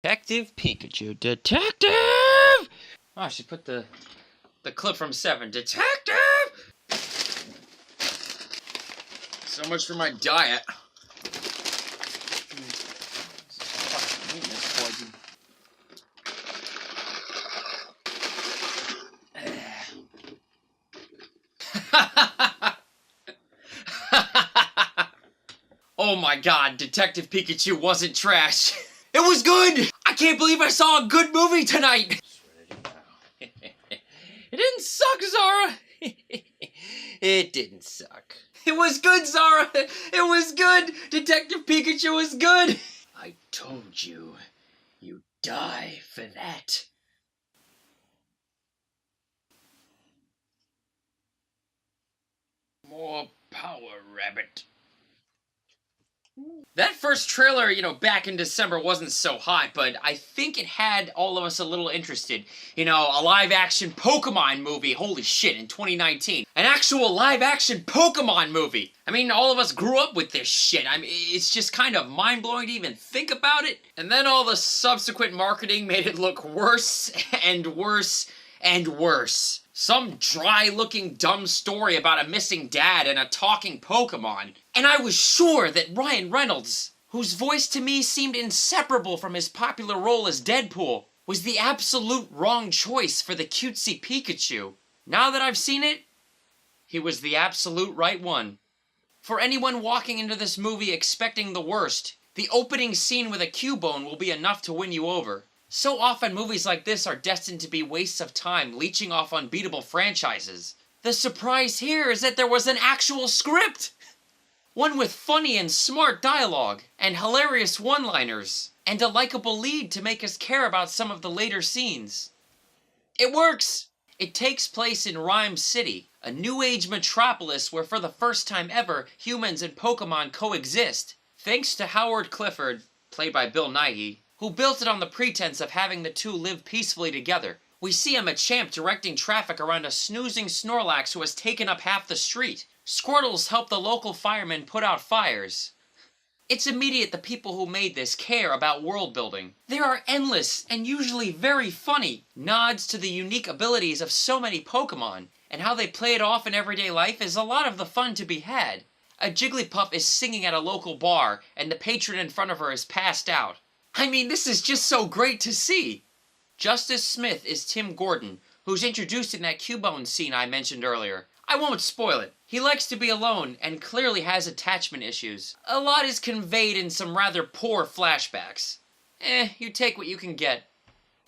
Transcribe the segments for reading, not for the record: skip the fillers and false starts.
Detective Pikachu. Detective! Oh, I should put the clip from 7. Detective! So much for my diet. Oh my god, Detective Pikachu wasn't trash. It was good! I can't believe I saw a good movie tonight! It didn't suck, Zara! It didn't suck. It was good, Zara! It was good! Detective Pikachu was good! I told you, you'd die for that. More power, Rabbit. That first trailer, back in December wasn't so hot, but I think it had all of us a little interested. A live-action Pokemon movie, holy shit, in 2019. An actual live-action Pokemon movie! I mean, all of us grew up with this shit. It's just kind of mind-blowing to even think about it. And then all the subsequent marketing made it look worse and worse and worse. Some dry-looking dumb story about a missing dad and a talking Pokemon. And I was sure that Ryan Reynolds, whose voice to me seemed inseparable from his popular role as Deadpool, was the absolute wrong choice for the cutesy Pikachu. Now that I've seen it, he was the absolute right one. For anyone walking into this movie expecting the worst, the opening scene with a Cubone will be enough to win you over. So often movies like this are destined to be wastes of time leeching off unbeatable franchises. The surprise here is that there was an actual script! One with funny and smart dialogue, and hilarious one-liners, and a likable lead to make us care about some of the later scenes. It works! It takes place in Rhyme City, a new age metropolis where for the first time ever, humans and Pokemon coexist. Thanks to Howard Clifford, played by Bill Nighy, who built it on the pretense of having the two live peacefully together. We see a Machamp directing traffic around a snoozing Snorlax who has taken up half the street. Squirtles help the local firemen put out fires. It's immediate the people who made this care about world building. There are endless, and usually very funny, nods to the unique abilities of so many Pokemon, and how they play it off in everyday life is a lot of the fun to be had. A Jigglypuff is singing at a local bar, and the patron in front of her is passed out. I mean, this is just so great to see! Justice Smith is Tim Gordon, who's introduced in that Cubone scene I mentioned earlier. I won't spoil it. He likes to be alone, and clearly has attachment issues. A lot is conveyed in some rather poor flashbacks. You take what you can get.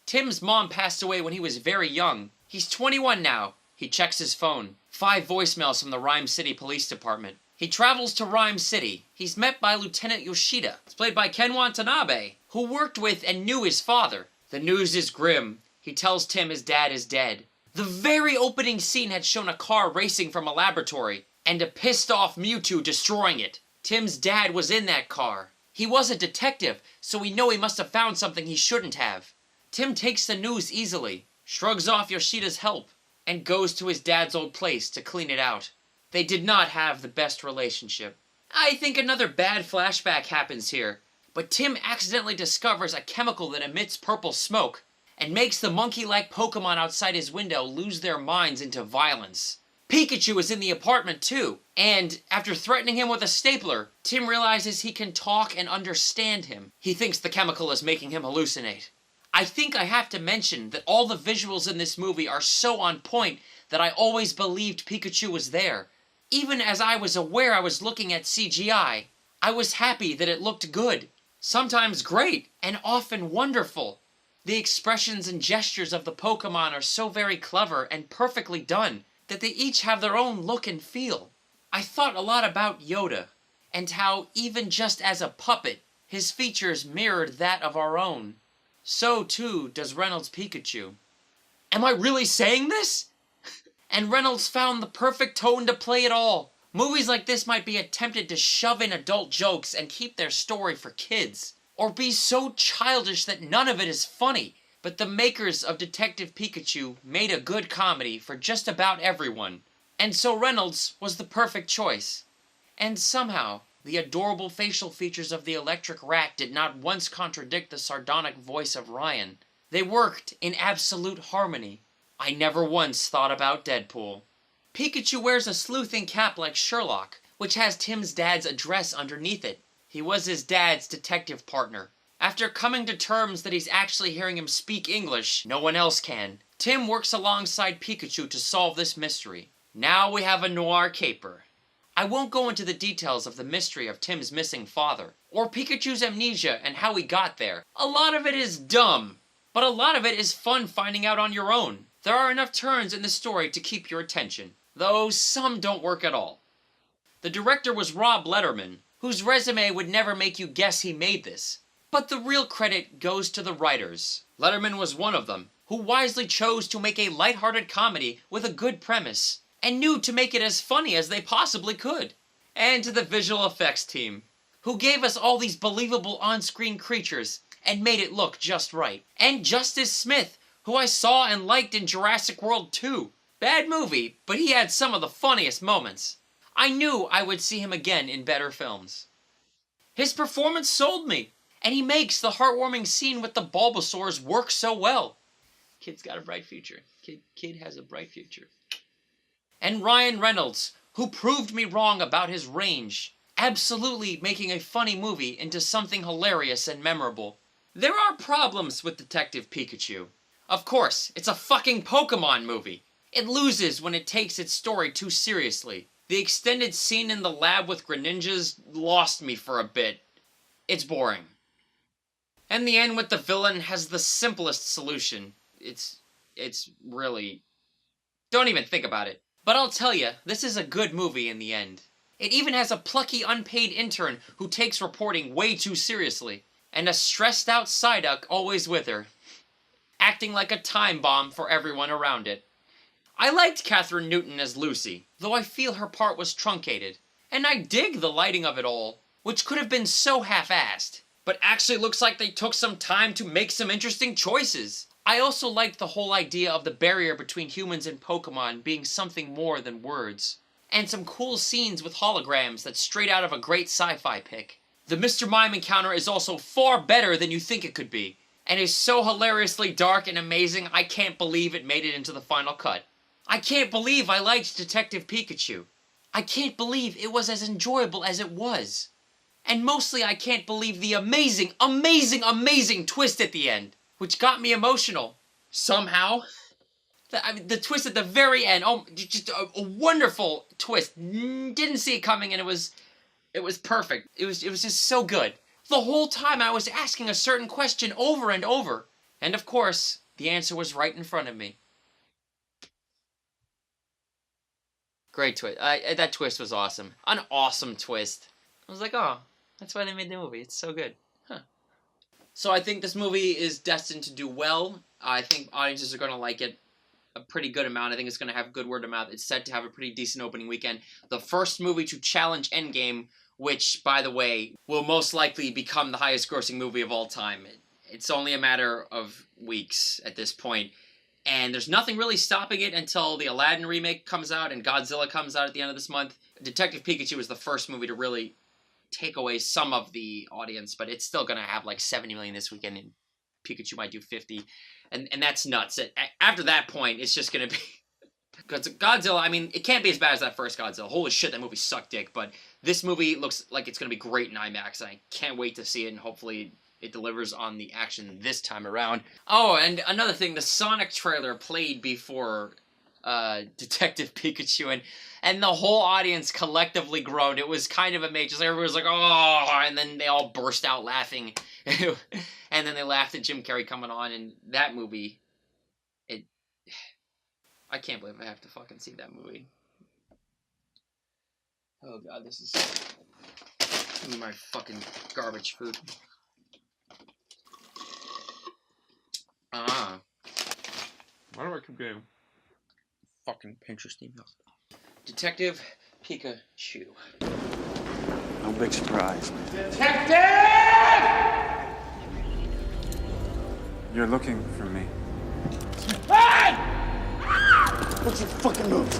Tim's mom passed away when he was very young. He's 21 now. He checks his phone. 5 voicemails from the Rhyme City Police Department. He travels to Rhyme City. He's met by Lieutenant Yoshida, played by Ken Watanabe, who worked with and knew his father. The news is grim. He tells Tim his dad is dead. The very opening scene had shown a car racing from a laboratory, and a pissed-off Mewtwo destroying it. Tim's dad was in that car. He was a detective, so we know he must have found something he shouldn't have. Tim takes the news easily, shrugs off Yoshida's help, and goes to his dad's old place to clean it out. They did not have the best relationship. I think another bad flashback happens here, but Tim accidentally discovers a chemical that emits purple smoke, and makes the monkey-like Pokemon outside his window lose their minds into violence. Pikachu is in the apartment too, and after threatening him with a stapler, Tim realizes he can talk and understand him. He thinks the chemical is making him hallucinate. I think I have to mention that all the visuals in this movie are so on point that I always believed Pikachu was there. Even as I was aware I was looking at CGI, I was happy that it looked good. Sometimes great, and often wonderful. The expressions and gestures of the Pokemon are so very clever and perfectly done that they each have their own look and feel. I thought a lot about Yoda, and how even just as a puppet, his features mirrored that of our own. So too does Reynolds' Pikachu. Am I really saying this? And Reynolds found the perfect tone to play it all. Movies like this might be attempted to shove in adult jokes and keep their story for kids, or be so childish that none of it is funny. But the makers of Detective Pikachu made a good comedy for just about everyone. And so Reynolds was the perfect choice. And somehow, The adorable facial features of the electric rat did not once contradict the sardonic voice of Ryan. They worked in absolute harmony. I never once thought about Deadpool. Pikachu wears a sleuthing cap like Sherlock, which has Tim's dad's address underneath it. He was his dad's detective partner. After coming to terms that he's actually hearing him speak English, no one else can, Tim works alongside Pikachu to solve this mystery. Now we have a noir caper. I won't go into the details of the mystery of Tim's missing father, or Pikachu's amnesia and how he got there. A lot of it is dumb, but a lot of it is fun finding out on your own. There are enough turns in the story to keep your attention, though some don't work at all. The director was Rob Letterman, whose resume would never make you guess he made this. But the real credit goes to the writers. Letterman was one of them, who wisely chose to make a lighthearted comedy with a good premise, and knew to make it as funny as they possibly could. And to the visual effects team, who gave us all these believable on-screen creatures and made it look just right. And Justice Smith, who I saw and liked in Jurassic World 2. Bad movie, but he had some of the funniest moments. I knew I would see him again in better films. His performance sold me, and he makes the heartwarming scene with the Bulbasaurs work so well. Kid's got a bright future. Kid has a bright future. And Ryan Reynolds, who proved me wrong about his range, absolutely making a funny movie into something hilarious and memorable. There are problems with Detective Pikachu. Of course, it's a fucking Pokemon movie. It loses when it takes its story too seriously. The extended scene in the lab with Greninjas lost me for a bit. It's boring. And the end with the villain has the simplest solution. It's really... Don't even think about it. But I'll tell you, this is a good movie in the end. It even has a plucky unpaid intern who takes reporting way too seriously. And a stressed out Psyduck always with her, acting like a time bomb for everyone around it. I liked Kathryn Newton as Lucy, though I feel her part was truncated. And I dig the lighting of it all, which could have been so half-assed, but actually looks like they took some time to make some interesting choices. I also liked the whole idea of the barrier between humans and Pokemon being something more than words. And some cool scenes with holograms that's straight out of a great sci-fi pick. The Mr. Mime encounter is also far better than you think it could be, and is so hilariously dark and amazing I can't believe it made it into the final cut. I can't believe I liked Detective Pikachu. I can't believe it was as enjoyable as it was. And mostly I can't believe the amazing, amazing, amazing twist at the end, which got me emotional. Somehow. The twist at the very end, oh, just a wonderful twist. Didn't see it coming, and it was perfect. It was just so good. The whole time I was asking a certain question over and over. And of course, the answer was right in front of me. Great twist. That twist was awesome. An awesome twist. I was like, oh, that's why they made the movie. It's so good. Huh. So I think this movie is destined to do well. I think audiences are going to like it a pretty good amount. I think it's going to have good word of mouth. It's set to have a pretty decent opening weekend. The first movie to challenge Endgame, which, by the way, will most likely become the highest grossing movie of all time. It's only a matter of weeks at this point. And there's nothing really stopping it until the Aladdin remake comes out and Godzilla comes out at the end of this month. Detective Pikachu is the first movie to really take away some of the audience, but it's still going to have like 70 million this weekend, and Pikachu might do 50. And that's nuts. After that point, it's just going to be... Godzilla, I mean, it can't be as bad as that first Godzilla. Holy shit, that movie sucked dick. But this movie looks like it's going to be great in IMAX. I can't wait to see it, and hopefully it delivers on the action this time around. Oh, and another thing, the Sonic trailer played before Detective Pikachu, and the whole audience collectively groaned. It was kind of amazing. Everyone was like, oh, and then they all burst out laughing. And then they laughed at Jim Carrey coming on, and that movie, I can't believe I have to fucking see that movie. Oh god, this is my fucking garbage food. Why do I keep getting fucking Pinterest emails? Detective Pikachu. No big surprise. Detective! You're looking for me. Hey! What's your fucking move?